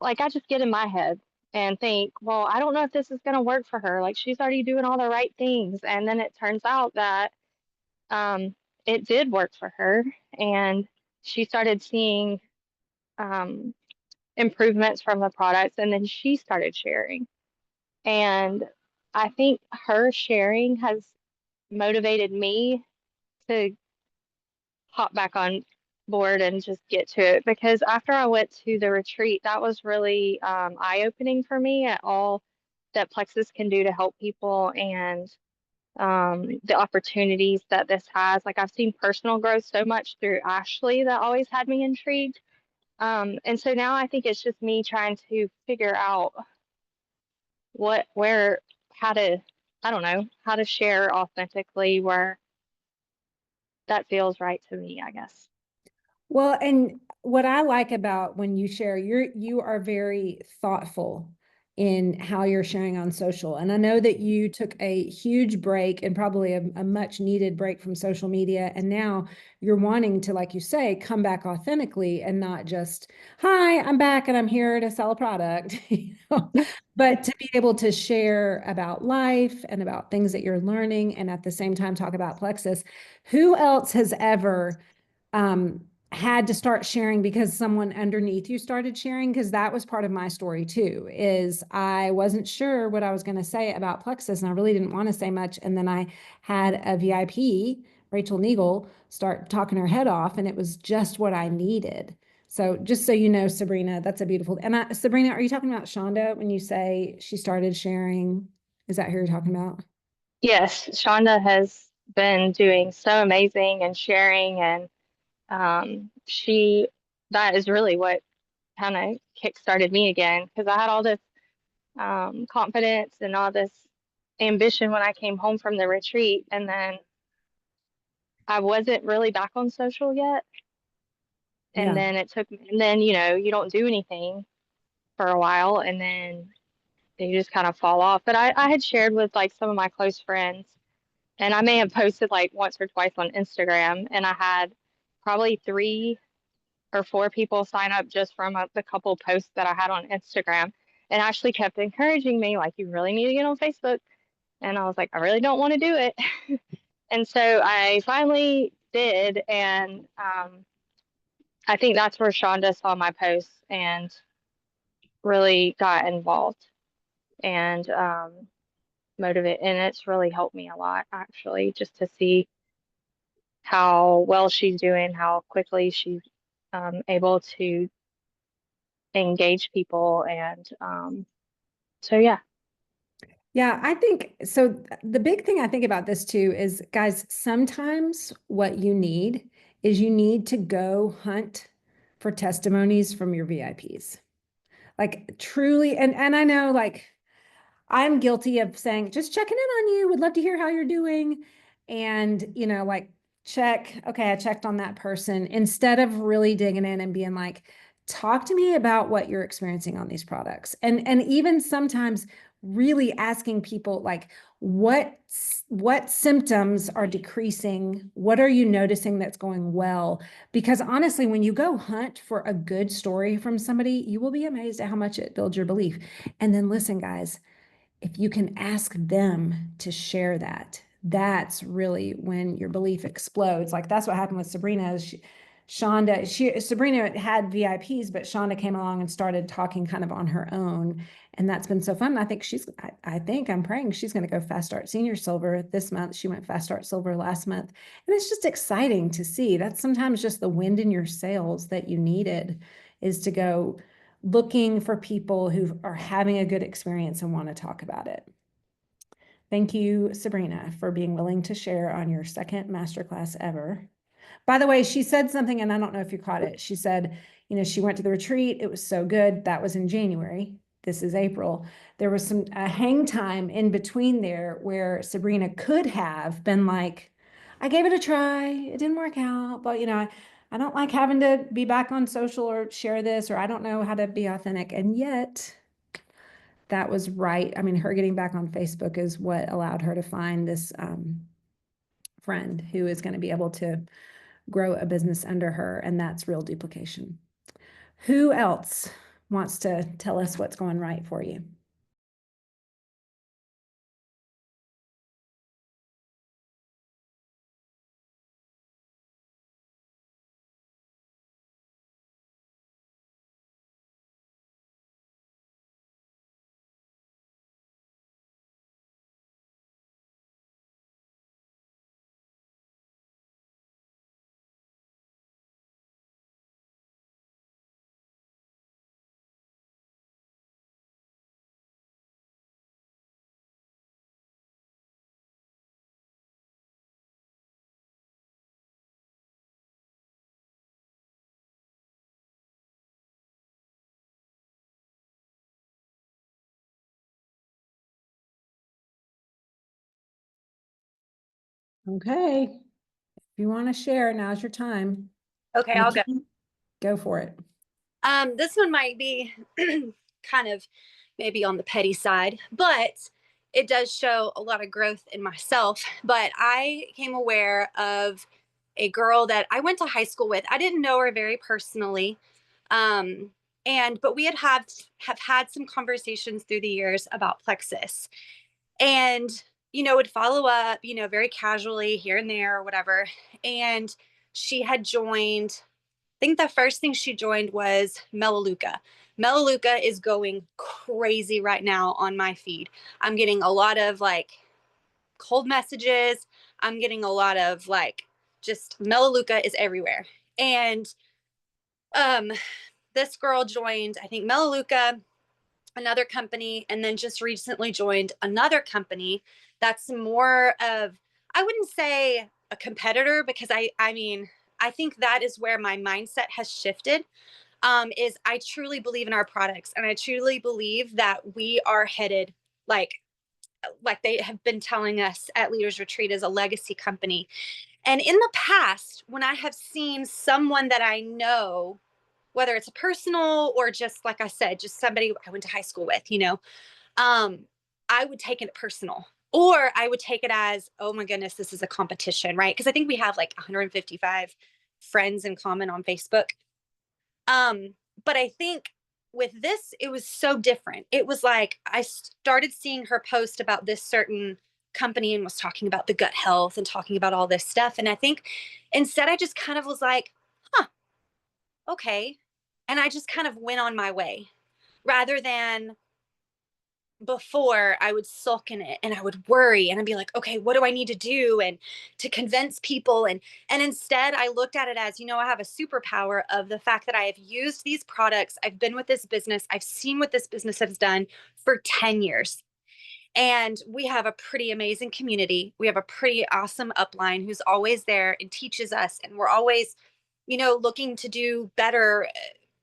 like, I just get in my head and think, well, I don't know if this is going to work for her. Like, she's already doing all the right things. And then it turns out that um, it did work for her. And she started seeing um, improvements from the products. And then she started sharing. And I think her sharing has motivated me to hop back on board and just get to it, because after I went to the retreat, that was really eye-opening for me at all that Plexus can do to help people, and the opportunities that this has. Like, I've seen personal growth so much through Ashley that always had me intrigued. And so now I think it's just me trying to figure out where, how to, I don't know, how to share authentically where that feels right to me, I guess. Well, and what I like about when you share, you are very thoughtful in how you're sharing on social. And I know that you took a huge break and probably a much needed break from social media. And now you're wanting to, like you say, come back authentically and not just, hi, I'm back and I'm here to sell a product, you know, but to be able to share about life and about things that you're learning and at the same time talk about Plexus. Who else has ever um, had to start sharing because someone underneath you started sharing? Because that was part of my story too, is I wasn't sure what I was going to say about Plexus and I really didn't want to say much. And then I had a VIP, Rachel Neagle, start talking her head off, and it was just what I needed. So just so you know, Sabrina, that's a beautiful, and Sabrina, are you talking about Shonda when you say she started sharing? Is that who you're talking about? Yes, Shonda has been doing so amazing and sharing, and she that is really what kind of kickstarted me again, because I had all this confidence and all this ambition when I came home from the retreat, and then I wasn't really back on social yet. And Yeah. then and then you don't do anything for a while, and then you just kind of fall off. But I had shared with like some of my close friends. And I may have posted like once or twice on Instagram, and I had probably 3 or 4 people sign up just from the couple posts that I had on Instagram. And Ashley kept encouraging me, like, you really need to get on Facebook. And I was like, I really don't want to do it. And so I finally did. And I think that's where Shonda saw my posts and really got involved. And motivate, and it's really helped me a lot actually, just to see how well she's doing, how quickly she's able to engage people, and so yeah. Yeah, I think so. The big thing I think about this too is, guys, sometimes what you need is you need to go hunt for testimonies from your VIPs. Like truly, and I know like I'm guilty of saying, just checking in on you, would love to hear how you're doing. And, like check, okay, I checked on that person instead of really digging in and being like, talk to me about what you're experiencing on these products. And even sometimes really asking people like, what symptoms are decreasing? What are you noticing that's going well? Because honestly, when you go hunt for a good story from somebody, you will be amazed at how much it builds your belief. And then listen, guys, if you can ask them to share that, that's really when your belief explodes. Like that's what happened with Sabrina. Sabrina had VIPs, but Shonda came along and started talking kind of on her own. And that's been so fun. I think I'm praying she's going to go Fast Start Senior Silver this month. She went Fast Start Silver last month. And it's just exciting to see. That's sometimes just the wind in your sails that you needed, is to go looking for people who are having a good experience and want to talk about it. Thank you, Sabrina, for being willing to share on your second masterclass ever. By the way, she said something, and I don't know if you caught it. She said, she went to the retreat. It was so good. That was in January. This is April. There was some hang time in between there where Sabrina could have been like, I gave it a try. It didn't work out, but I don't like having to be back on social or share this, or I don't know how to be authentic. And yet that was right. I mean, her getting back on Facebook is what allowed her to find this friend who is going to be able to grow a business under her. And that's real duplication. Who else wants to tell us what's going right for you? Okay. If you want to share, now's your time. Okay, I'll go. Go for it. This one might be kind of maybe on the petty side, but it does show a lot of growth in myself. But I became aware of a girl that I went to high school with. I didn't know her very personally. But we have had some conversations through the years about plexus, and would follow up, very casually here and there or whatever. And she had joined, I think the first thing she joined was Melaleuca. Melaleuca is going crazy right now on my feed. I'm getting a lot of like cold messages. I'm getting a lot of like, just Melaleuca is everywhere. And this girl joined, I think, Melaleuca, another company, and then just recently joined another company that's more of, I wouldn't say a competitor, because I mean, I think that is where my mindset has shifted. Is I truly believe in our products, and I truly believe that we are headed like they have been telling us at Leaders Retreat, as a legacy company. And in the past, when I have seen someone that I know, whether it's a personal or just, like I said, just somebody I went to high school with, I would take it personal, or I would take it as, oh my goodness, this is a competition, right? Because I think we have like 155 friends in common on Facebook. But I think with this, it was so different. It was like I started seeing her post about this certain company and was talking about the gut health and talking about all this stuff. And I think instead, I just kind of was like, huh, okay. And I just kind of went on my way, rather than before I would sulk in it and I would worry and I'd be like, okay, what do I need to do and to convince people? And instead I looked at it as, I have a superpower of the fact that I have used these products. I've been with this business. I've seen what this business has done for 10 years. And we have a pretty amazing community. We have a pretty awesome upline who's always there and teaches us. And we're always, looking to do better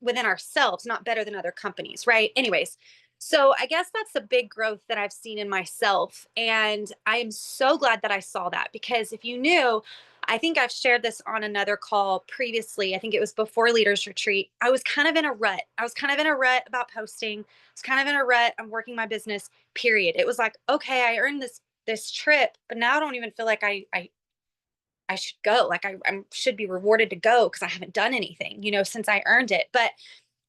within ourselves, not better than other companies, right? Anyways, so I guess that's the big growth that I've seen in myself. And I am so glad that I saw that, because if you knew, I think I've shared this on another call previously. I think it was before Leaders Retreat. I was kind of in a rut. I was kind of in a rut about posting. I was kind of in a rut. I'm working my business, period. It was like, okay, I earned this trip, but now I don't even feel like I should go. Like I should be rewarded to go because I haven't done anything, since I earned it. But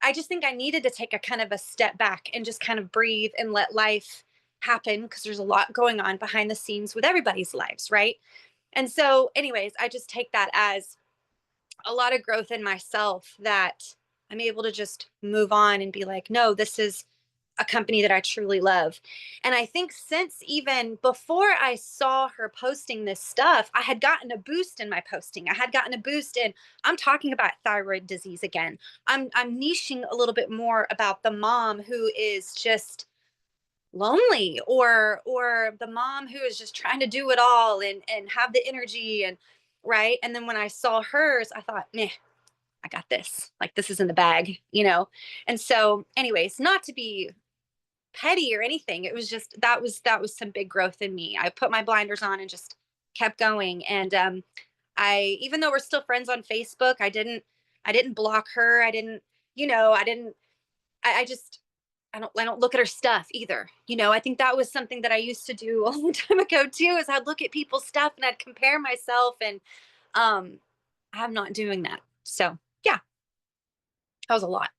I just think I needed to take a kind of a step back and just kind of breathe and let life happen, because there's a lot going on behind the scenes with everybody's lives, right? And so, anyways, I just take that as a lot of growth in myself, that I'm able to just move on and be like, no, this is a company that I truly love. And I think since even before I saw her posting this stuff, I had gotten a boost in my posting. I had gotten a boost in, I'm talking about thyroid disease again. I'm niching a little bit more about the mom who is just lonely, or the mom who is just trying to do it all and have the energy, and right. And then when I saw hers, I thought, meh, I got this. Like, this is in the bag. And so, anyways, not to be petty or anything. It was just that was some big growth in me. I put my blinders on and just kept going. And I, even though we're still friends on Facebook, I didn't block her. I didn't, I didn't, I just, I don't look at her stuff either. I think that was something that I used to do a long time ago too, is I'd look at people's stuff and I'd compare myself, and I'm not doing that. So yeah, that was a lot.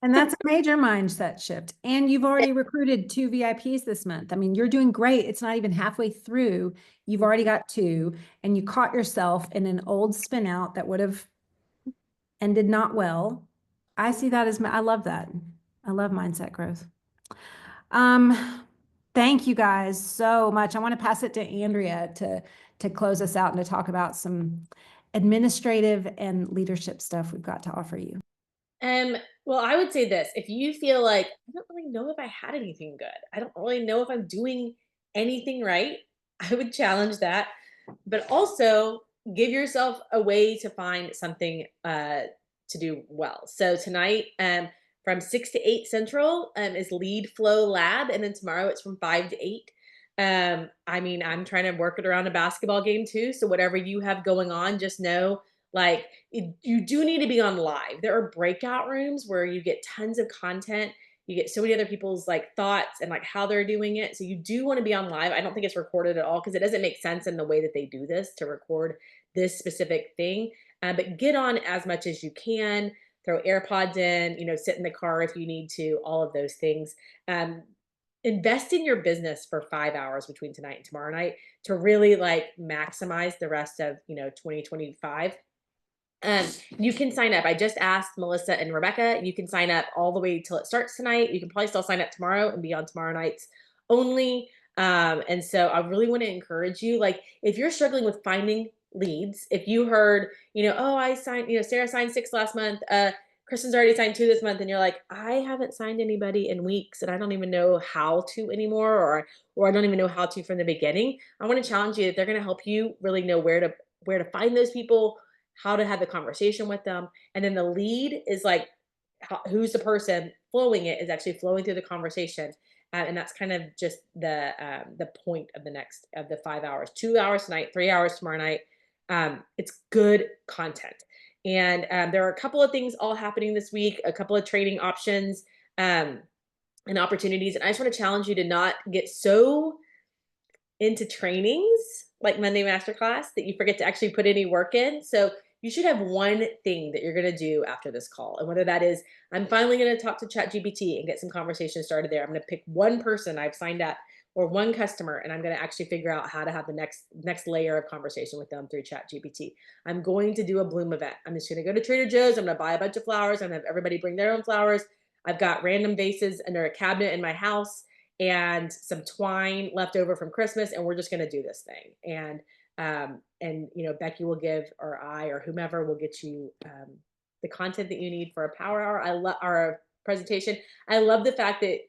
And that's a major mindset shift. And you've already recruited 2 VIPs this month. I mean, you're doing great. It's not even halfway through. You've already got 2, and you caught yourself in an old spin out that would have ended not well. I see that as, I love that. I love mindset growth. Thank you guys so much. I want to pass it to Andrea to close us out and to talk about some administrative and leadership stuff we've got to offer you. Well, I would say this: if you feel like, I don't really know if I had anything good, I don't really know if I'm doing anything right, I would challenge that, but also give yourself a way to find something to do well. So tonight, from 6 to 8 Central, is Lead Flow Lab, and then tomorrow it's from 5 to 8. I mean, I'm trying to work it around a basketball game too. So whatever you have going on, just know, like, you do need to be on live. There are breakout rooms where you get tons of content. You get so many other people's like thoughts and like how they're doing it. So you do want to be on live. I don't think it's recorded at all, because it doesn't make sense in the way that they do this to record this specific thing. But get on as much as you can. Throw AirPods in, sit in the car if you need to, all of those things. Invest in your business for 5 hours between tonight and tomorrow night to really like maximize the rest of, 2025. You can sign up. I just asked Melissa and Rebecca. You can sign up all the way till it starts tonight. You can probably still sign up tomorrow and be on tomorrow nights only. And so I really want to encourage you, like, if you're struggling with finding leads, if you heard, oh, I signed, Sarah signed 6 last month, Kristen's already signed 2 this month, and you're like, I haven't signed anybody in weeks and I don't even know how to anymore, or I don't even know how to from the beginning. I want to challenge you that they're going to help you really know where to find those people, how to have the conversation with them. And then the lead is like, who's the person flowing it is actually flowing through the conversation. And that's kind of just the point of the 5 hours, 2 hours tonight, 3 hours tomorrow night. It's good content. And there are a couple of things all happening this week, a couple of training options and opportunities. And I just want to challenge you to not get so into trainings like Monday Masterclass that you forget to actually put any work in. So you should have one thing that you're going to do after this call. And whether that is, I'm finally going to talk to ChatGPT and get some conversation started there. I'm going to pick one person I've signed up or one customer, and I'm going to actually figure out how to have the next layer of conversation with them through ChatGPT. I'm going to do a Bloom event. I'm just going to go to Trader Joe's. I'm going to buy a bunch of flowers. I'm going to have everybody bring their own flowers. I've got random vases under a cabinet in my house. and some twine left over from Christmas, and we're just going to do this thing. And you know, Becky will give, or I, or whomever will get you the content that you need for a power hour. I love our presentation. I love the fact that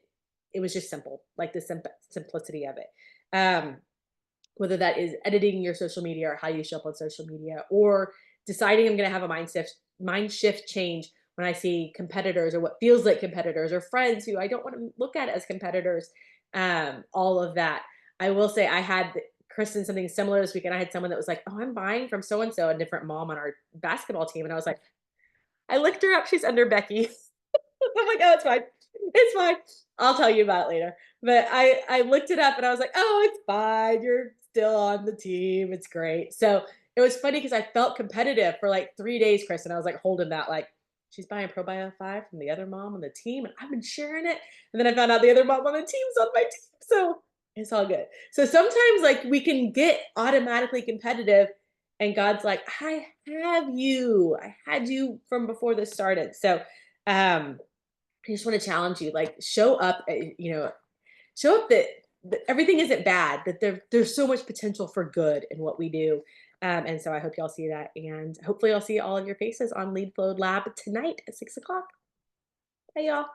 it was just simple, like the simplicity of it. Whether that is editing your social media or how you show up on social media, or deciding I'm going to have a mind shift change when I see competitors, or what feels like competitors, or friends who I don't want to look at as competitors. All of that. I will say I had Kristen something similar this weekend. I had someone that was like, "Oh, I'm buying from so and so, a different mom on our basketball team," and I was like, I looked her up. She's under Becky. I'm like, "Oh, it's fine. It's fine. I'll tell you about it later." But I looked it up and I was like, "Oh, it's fine. You're still on the team. It's great." So it was funny because I felt competitive for like 3 days, Chris, and I was like holding that, like, she's buying Probio 5 from the other mom on the team, and I've been sharing it. And then I found out the other mom on the team's on my team. So it's all good. So sometimes like we can get automatically competitive, and God's like, I had you from before this started. So I just want to challenge you, like, show up, show up that everything isn't bad, that there's so much potential for good in what we do. And so I hope y'all see that. And hopefully I'll see all of your faces on Lead Flowed Lab tonight at 6 o'clock. Hey, y'all.